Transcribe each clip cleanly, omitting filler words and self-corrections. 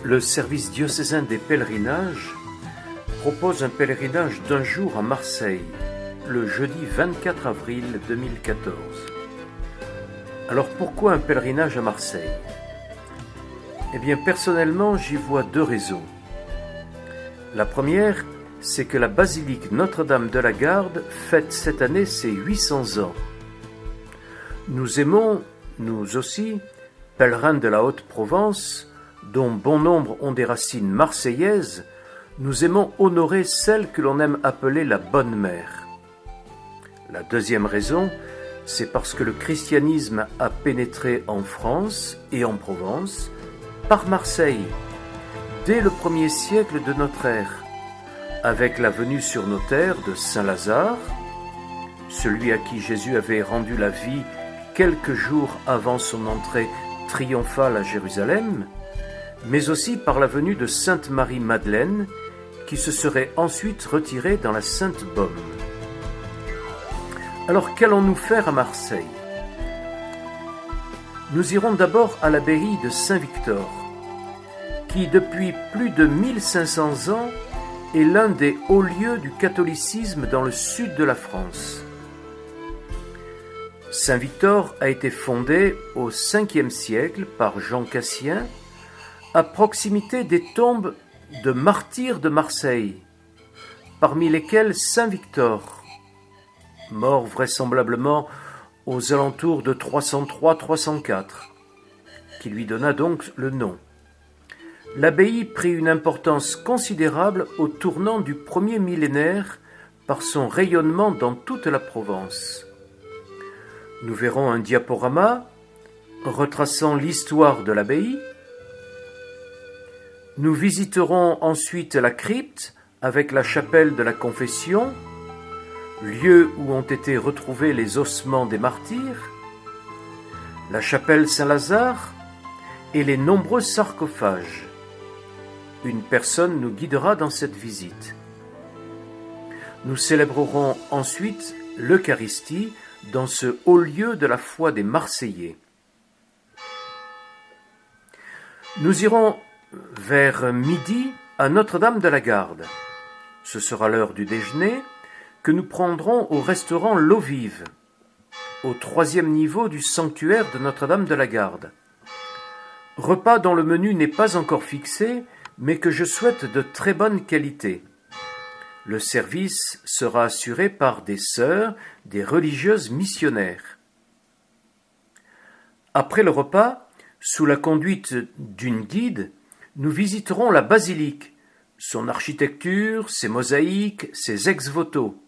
Le service diocésain des pèlerinages propose un pèlerinage d'un jour à Marseille, le jeudi 24 avril 2014. Alors pourquoi un pèlerinage à Marseille ? Eh bien personnellement, j'y vois deux raisons. La première, c'est que la basilique Notre-Dame de la Garde fête cette année ses 800 ans. Nous aimons, nous aussi, pèlerins de la Haute-Provence, dont bon nombre ont des racines marseillaises, nous aimons honorer celle que l'on aime appeler la Bonne Mère. La deuxième raison, c'est parce que le christianisme a pénétré en France et en Provence par Marseille, dès le 1er siècle de notre ère, avec la venue sur nos terres de Saint Lazare, celui à qui Jésus avait rendu la vie quelques jours avant son entrée triomphale à Jérusalem, mais aussi par la venue de Sainte Marie-Madeleine, qui se serait ensuite retirée dans la Sainte Baume. Alors qu'allons-nous faire à Marseille ? Nous irons d'abord à l'abbaye de Saint-Victor, qui depuis plus de 1500 ans est l'un des hauts lieux du catholicisme dans le sud de la France. Saint-Victor a été fondé au 5e siècle par Jean Cassien, à proximité des tombes de martyrs de Marseille, parmi lesquels Saint Victor, mort vraisemblablement aux alentours de 303-304, qui lui donna donc le nom. L'abbaye prit une importance considérable au tournant du premier millénaire par son rayonnement dans toute la Provence. Nous verrons un diaporama retraçant l'histoire de l'abbaye. Nous visiterons ensuite la crypte avec la chapelle de la Confession, lieu où ont été retrouvés les ossements des martyrs, la chapelle Saint-Lazare et les nombreux sarcophages. Une personne nous guidera dans cette visite. Nous célébrerons ensuite l'Eucharistie dans ce haut lieu de la foi des Marseillais. Nous irons vers midi à Notre-Dame de la Garde. Ce sera l'heure du déjeuner que nous prendrons au restaurant L'Eau Vive, au 3e niveau du sanctuaire de Notre-Dame de la Garde. Repas dont le menu n'est pas encore fixé, mais que je souhaite de très bonne qualité. Le service sera assuré par des sœurs, des religieuses missionnaires. Après le repas, sous la conduite d'une guide, nous visiterons la basilique, son architecture, ses mosaïques, ses ex-voto.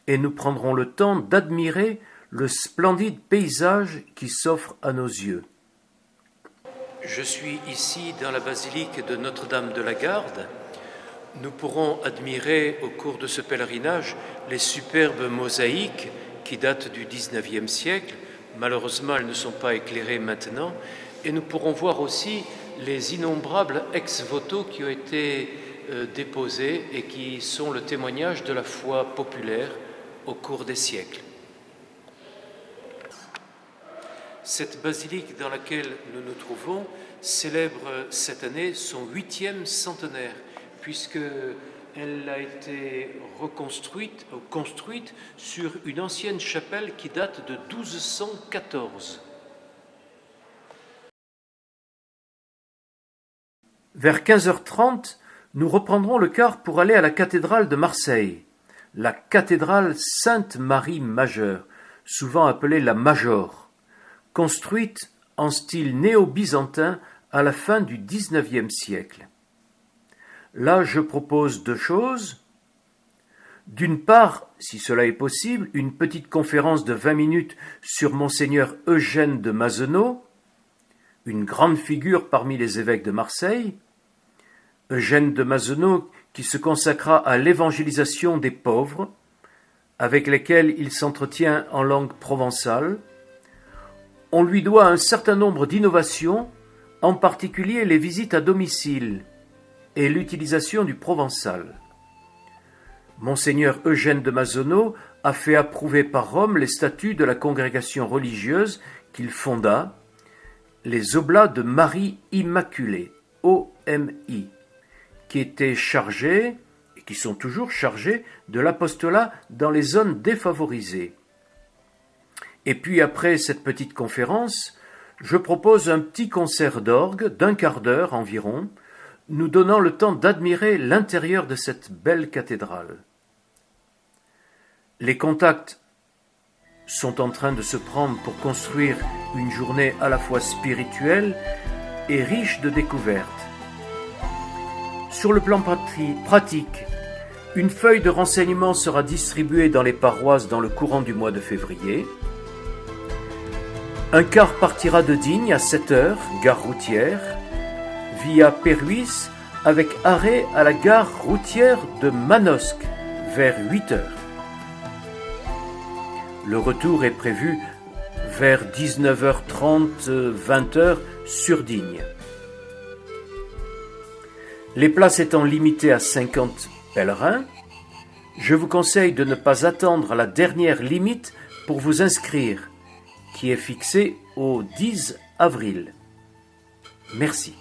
Et nous prendrons le temps d'admirer le splendide paysage qui s'offre à nos yeux. Je suis ici dans la basilique de Notre-Dame de la Garde. Nous pourrons admirer au cours de ce pèlerinage les superbes mosaïques qui datent du XIXe siècle. Malheureusement, elles ne sont pas éclairées maintenant. Et nous pourrons voir aussi les innombrables ex-voto qui ont été déposés et qui sont le témoignage de la foi populaire au cours des siècles. Cette basilique dans laquelle nous nous trouvons célèbre cette année son 8e centenaire, puisqu'elle a été construite sur une ancienne chapelle qui date de 1214. Vers 15h30, nous reprendrons le car pour aller à la cathédrale de Marseille, la cathédrale Sainte-Marie-Majeure, souvent appelée la Major, construite en style néo-byzantin à la fin du XIXe siècle. Là, je propose deux choses. D'une part, si cela est possible, une petite conférence de 20 minutes sur Monseigneur Eugène de Mazenod, une grande figure parmi les évêques de Marseille. Eugène de Mazenod qui se consacra à l'évangélisation des pauvres, avec lesquels il s'entretient en langue provençale. On lui doit un certain nombre d'innovations, en particulier les visites à domicile et l'utilisation du provençal. Monseigneur Eugène de Mazenod a fait approuver par Rome les statuts de la congrégation religieuse qu'il fonda, les Oblats de Marie Immaculée, OMI, qui étaient chargés, et qui sont toujours chargés, de l'apostolat dans les zones défavorisées. Et puis après cette petite conférence, je propose un petit concert d'orgue d'1 quart d'heure environ, nous donnant le temps d'admirer l'intérieur de cette belle cathédrale. Les contacts sont en train de se prendre pour construire une journée à la fois spirituelle et riche de découvertes. Sur le plan pratique, une feuille de renseignement sera distribuée dans les paroisses dans le courant du mois de février. Un car partira de Digne à 7h, gare routière, via Péruis, avec arrêt à la gare routière de Manosque, vers 8h. Le retour est prévu vers 19h30, 20h sur Digne. Les places étant limitées à 50 pèlerins, je vous conseille de ne pas attendre la dernière limite pour vous inscrire, qui est fixée au 10 avril. Merci.